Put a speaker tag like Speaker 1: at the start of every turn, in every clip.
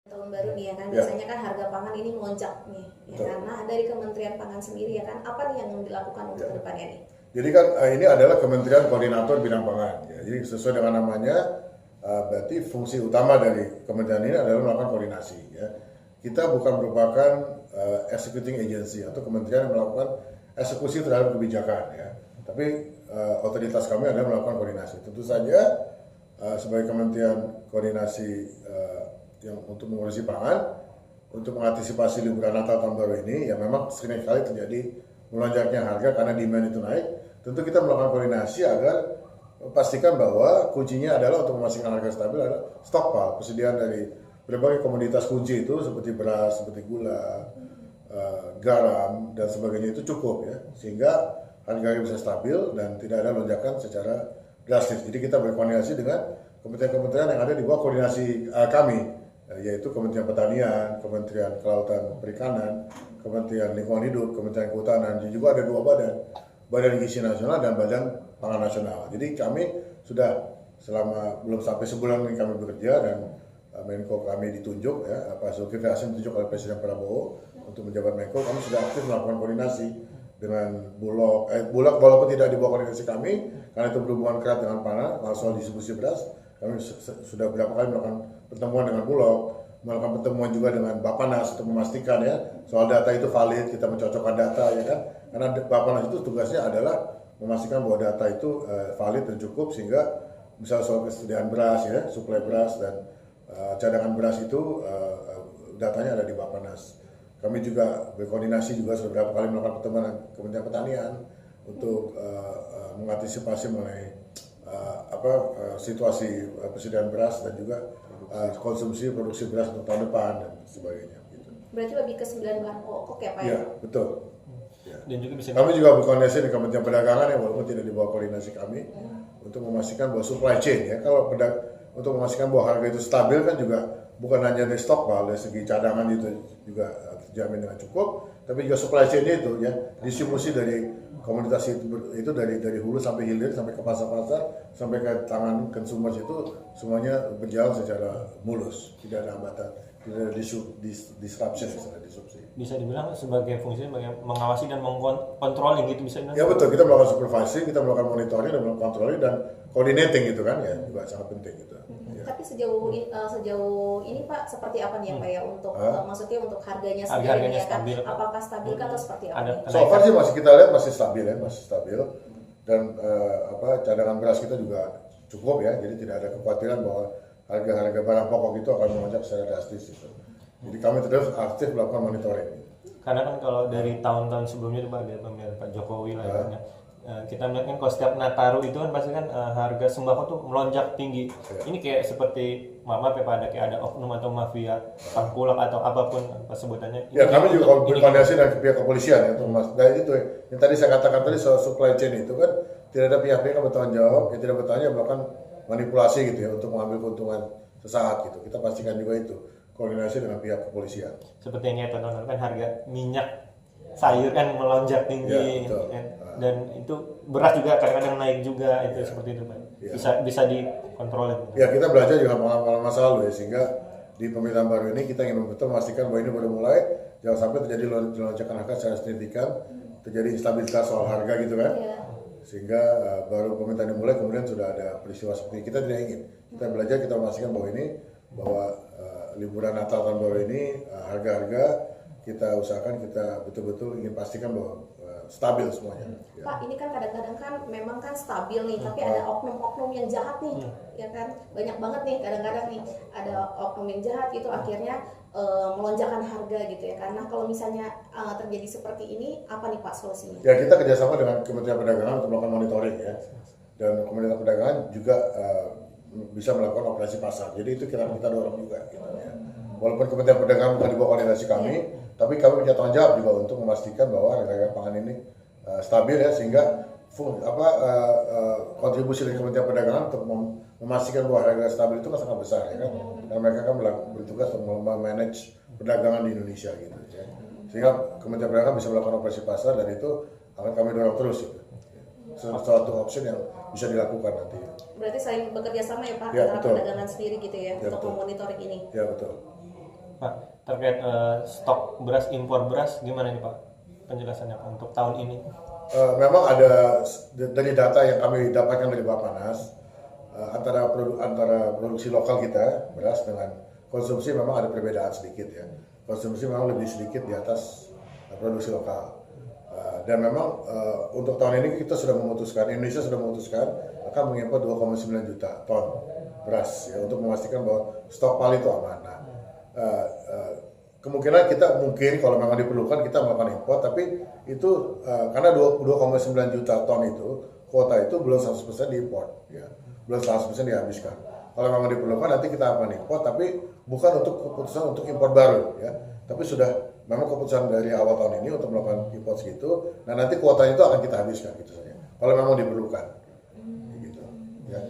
Speaker 1: Tahun baru nih ya kan,
Speaker 2: Ya.
Speaker 1: biasanya kan harga pangan ini melonjak nih ya kan. Nah, dari Kementerian Pangan sendiri ya kan, apa nih yang dilakukan untuk kedepannya nih?
Speaker 2: Jadi kan ini adalah Kementerian Koordinator Bidang Pangan. Ya. Jadi sesuai dengan namanya, berarti fungsi utama dari kementerian ini adalah melakukan koordinasi. Ya. Kita bukan merupakan executing agency atau kementerian yang melakukan eksekusi terhadap kebijakan. Ya. Tapi otoritas kami adalah melakukan koordinasi. Tentu saja sebagai kementerian koordinasi yang untuk mengurusi pangan, untuk mengantisipasi liburan Natal tahun baru ini, ya memang sering kali terjadi melonjaknya harga karena demand itu naik. Tentu kita melakukan koordinasi agar pastikan bahwa kuncinya adalah untuk memastikan harga stabil adalah stockpile, persediaan dari berbagai komoditas kunci itu seperti beras, seperti gula, garam dan sebagainya itu cukup ya, sehingga harganya bisa stabil dan tidak ada lonjakan secara drastis. Jadi kita berkoordinasi dengan kementerian-kementerian yang ada di bawah koordinasi kami, yaitu Kementerian Pertanian, Kementerian Kelautan Perikanan, Kementerian Lingkungan Hidup, Kementerian Kehutanan, dan juga ada dua badan, Badan Gizi Nasional dan Badan Pangan Nasional. Jadi kami sudah selama belum sampai sebulan ini kami bekerja dan Menko kami ditunjuk, ya, Pak Zulkifli Hasan ditunjuk oleh Presiden Prabowo untuk menjabat Menko. Kami sudah aktif melakukan koordinasi dengan Bulog walaupun tidak di bawah koordinasi kami, karena itu berhubungan erat dengan pangan, soal distribusi beras. Kami sudah berapa kali melakukan pertemuan dengan Bulog, melakukan pertemuan juga dengan Bappenas untuk memastikan ya soal data itu valid, kita mencocokkan data ya kan, karena Bappenas itu tugasnya adalah memastikan bahwa data itu valid dan cukup, sehingga misalnya soal kesediaan beras ya, suplai beras dan cadangan beras itu datanya ada di Bappenas. Kami juga berkoordinasi juga sudah beberapa kali melakukan pertemuan dengan Kementerian Pertanian untuk mengantisipasi mengenai situasi persediaan beras dan juga konsumsi produksi beras untuk tahun depan dan sebagainya. Gitu.
Speaker 1: Berarti lebih ke 9 bahan pokok ya Pak?
Speaker 2: Iya, betul. Ya.
Speaker 3: Dan juga bisa
Speaker 2: kami juga berkoordinasi dengan Kementerian Perdagangan yang walaupun tidak di bawah koordinasi kami untuk memastikan bahwa supply chain ya, kalau untuk memastikan bahwa harga itu stabil kan juga bukan hanya dari stockpile, dari segi cadangan itu juga terjamin dengan cukup, tapi juga supply chain-nya itu ya, distribusi dari komoditas itu dari hulu sampai hilir, sampai ke pasar-pasar, sampai ke tangan consumer itu semuanya berjalan secara mulus, tidak ada hambatan, tidak ada disruption, disrupsi.
Speaker 3: bisa dibilang sebagai fungsinya mengawasi dan mengkontrol gitu bisa dibilang.
Speaker 2: Ya betul, kita melakukan supervisi, kita melakukan monitoring dan melakukan controlling dan coordinating gitu kan ya, juga sangat penting gitu. Ya.
Speaker 1: Tapi sejauh ini Pak seperti apa nih ya Pak ya untuk maksudnya untuk harganya sendiri
Speaker 3: Harganya
Speaker 1: ya kan?
Speaker 3: stabil.
Speaker 1: Apakah stabil atau seperti apa? nih?
Speaker 2: So far sih masih kita lihat masih stabil ya, masih stabil, dan cadangan beras kita juga cukup ya, jadi tidak ada kekhawatiran bahwa harga-harga barang pokok itu akan melonjak secara drastis gitu. Jadi kami terus aktif melakukan monitoring.
Speaker 3: Karena kan kalau dari tahun-tahun sebelumnya itu Pak, dari pemilihan Pak Jokowi lah ya, kita melihat kan kalau setiap Nataru itu kan pasti kan harga sembako tuh melonjak tinggi. Ini kayak seperti maaf ya Pak, ada oknum atau mafia tengkulak atau apapun sebutannya.
Speaker 2: Ya kami juga berkoordinasi dengan pihak kepolisian ya, untuk dan itu yang tadi saya katakan tadi soal supply chain itu kan tidak ada pihak-pihak yang bertanggung jawab, yang tidak bertanggung jawab melakukan manipulasi gitu ya untuk mengambil keuntungan sesaat gitu. Kita pastikan juga itu koordinasi dengan pihak kepolisian.
Speaker 3: Seperti yang kita tonton kan harga minyak sayur kan melonjak tinggi,
Speaker 2: Ya,
Speaker 3: dan itu beras juga kadang-kadang naik juga itu seperti itu Pak.
Speaker 2: Ya.
Speaker 3: Bisa dikontrol.
Speaker 2: Ya kita belajar juga pengalaman masa lalu ya, sehingga di pemerintahan baru ini kita ingin betul memastikan bahwa ini baru mulai, jangan sampai terjadi lonjakan harga secara signifikan, terjadi instabilitas soal harga gitu kan.
Speaker 1: Ya.
Speaker 2: Sehingga baru pemerintahan dimulai kemudian sudah ada peristiwa seperti ini. Kita tidak ingin. Kita belajar, kita memastikan bahwa liburan Natal tahun baru ini harga-harga kita usahakan, kita betul-betul ingin pastikan bahwa stabil semuanya. Ya.
Speaker 1: Pak, ini kan kadang-kadang kan memang kan stabil nih, tapi ada oknum-oknum yang jahat nih, ya kan? Banyak banget nih kadang-kadang nih ada oknum yang jahat itu akhirnya melonjakkan harga gitu ya. Karena kalau misalnya terjadi seperti ini, apa nih Pak solusinya?
Speaker 2: Ya kita kerjasama dengan Kementerian Perdagangan untuk melakukan monitoring ya, dan Kementerian Perdagangan juga bisa melakukan operasi pasar. Jadi itu kita dorong juga. Gitu, ya. Walaupun Kementerian Perdagangan bukan di bawah koordinasi kami, tapi kami punya tanggung jawab juga untuk memastikan bahwa harga pangan ini stabil ya, sehingga kontribusi dari Kementerian Perdagangan untuk memastikan bahwa harga stabil itu kan sangat besar ya kan, dan mereka kan bertugas untuk memanage perdagangan di Indonesia gitu ya, sehingga Kementerian Perdagangan bisa melakukan operasi pasar, dan itu akan kami dorong terus gitu. Suatu option yang bisa dilakukan nanti.
Speaker 1: Berarti saling bekerja sama ya Pak
Speaker 2: Ya,
Speaker 1: antara
Speaker 2: betul.
Speaker 1: perdagangan sendiri gitu ya, untuk
Speaker 2: betul.
Speaker 1: memonitoring ini.
Speaker 2: Ya betul.
Speaker 3: Pak, terkait stok beras, impor beras gimana nih Pak penjelasannya Pak untuk tahun ini?
Speaker 2: Memang ada dari data yang kami dapatkan dari Bappenas, antara produksi lokal kita beras dengan konsumsi memang ada perbedaan sedikit ya. Konsumsi memang lebih sedikit di atas produksi lokal. Dan memang untuk tahun ini kita sudah memutuskan, Indonesia sudah memutuskan akan mengimpor 2,9 juta ton beras ya, untuk memastikan bahwa stok pal itu aman. Nah, kemungkinan kita mungkin kalau memang diperlukan kita melakukan impor, tapi itu karena 2,9 juta ton itu kuota itu belum 100% diimpor ya, belum 100% dihabiskan. Kalau memang diperlukan nanti kita akan impor, tapi bukan untuk keputusan untuk impor baru ya, tapi sudah memang keputusan dari awal tahun ini untuk melakukan impor segitu. Nah nanti kuotanya itu akan kita habiskan gitu saja. Kalau memang diperlukan, gitu. Ya.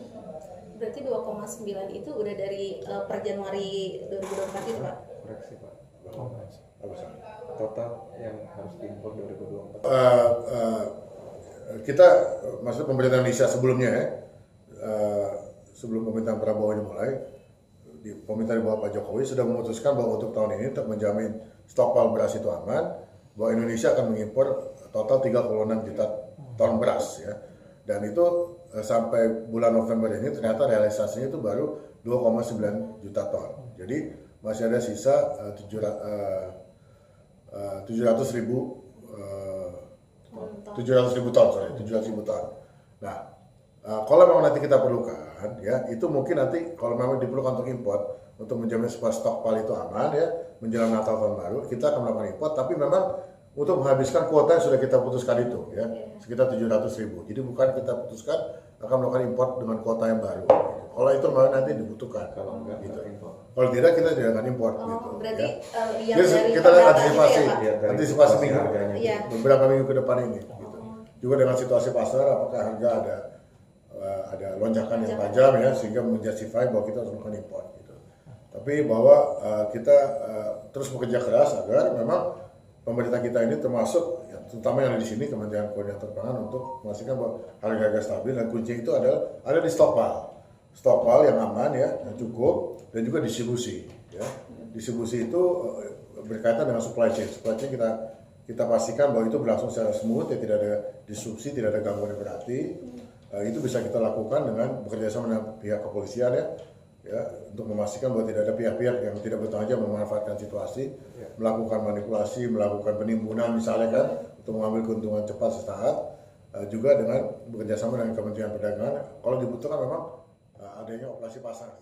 Speaker 1: Berarti 2,9 itu udah dari per Januari 2024 itu Pak?
Speaker 4: Koreksi Pak.
Speaker 2: Apa sih?
Speaker 4: Total yang harus diimpor 2024.
Speaker 2: Kita, maksud pemerintah Indonesia sebelumnya ya, sebelum pemerintahan Prabowo dimulai, pemerintahan di bawah Pak Jokowi sudah memutuskan bahwa untuk tahun ini untuk menjamin stokpal beras itu aman, bahwa Indonesia akan mengimpor total 3,6 juta ton beras ya. Dan itu sampai bulan November ini ternyata realisasinya itu baru 2,9 juta ton. Jadi masih ada sisa 700 ribu ton. Nah, kalau memang nanti kita perlukan, ya itu mungkin nanti kalau memang diperlukan untuk impor, untuk menjamin supaya stokpal itu aman ya, menjelang Natal tahun baru, kita akan melakukan impor. Tapi memang untuk menghabiskan kuota yang sudah kita putuskan itu, ya sekitar 700 ribu. Jadi bukan kita putuskan akan melakukan impor dengan kuota yang baru. Kalau itu memang nanti dibutuhkan,
Speaker 4: Kalau enggak
Speaker 2: gitu.
Speaker 4: impor.
Speaker 2: Kalau tidak kita tidak akan impor. Gitu,
Speaker 1: Berarti
Speaker 2: ya.
Speaker 1: yang
Speaker 2: Jadi
Speaker 1: dari
Speaker 2: kita lihat
Speaker 1: perdata
Speaker 2: antisipasi,
Speaker 1: gitu ya, Pak?
Speaker 2: antisipasi minggu,
Speaker 4: harganya.
Speaker 1: Iya.
Speaker 2: beberapa minggu ke depan ini. Gitu. Juga dengan situasi pasar, apakah harga ada lonjakan yang tajam ya, sehingga menjustify bahwa kita harus melakukan impor. Gitu. Tapi bahwa kita terus bekerja keras agar memang pemerintah kita ini termasuk, ya, terutama yang ada di sini Kementerian Koordinator Pangan untuk memastikan bahwa harga-harga stabil, dan kunci itu ada di stokpal yang aman ya, yang cukup, dan juga distribusi. Ya. Distribusi itu berkaitan dengan supply chain. Supply chain kita pastikan bahwa itu berlangsung secara smooth, ya, tidak ada disrupsi, tidak ada gangguan yang berarti. Itu bisa kita lakukan dengan bekerja sama dengan pihak kepolisian ya, untuk memastikan bahwa tidak ada pihak-pihak yang tidak bertanggung jawab memanfaatkan situasi, melakukan manipulasi, melakukan penimbunan misalnya kan, untuk mengambil keuntungan cepat sesaat. Juga dengan bekerja sama dengan Kementerian Perdagangan, kalau dibutuhkan memang adanya operasi pasar.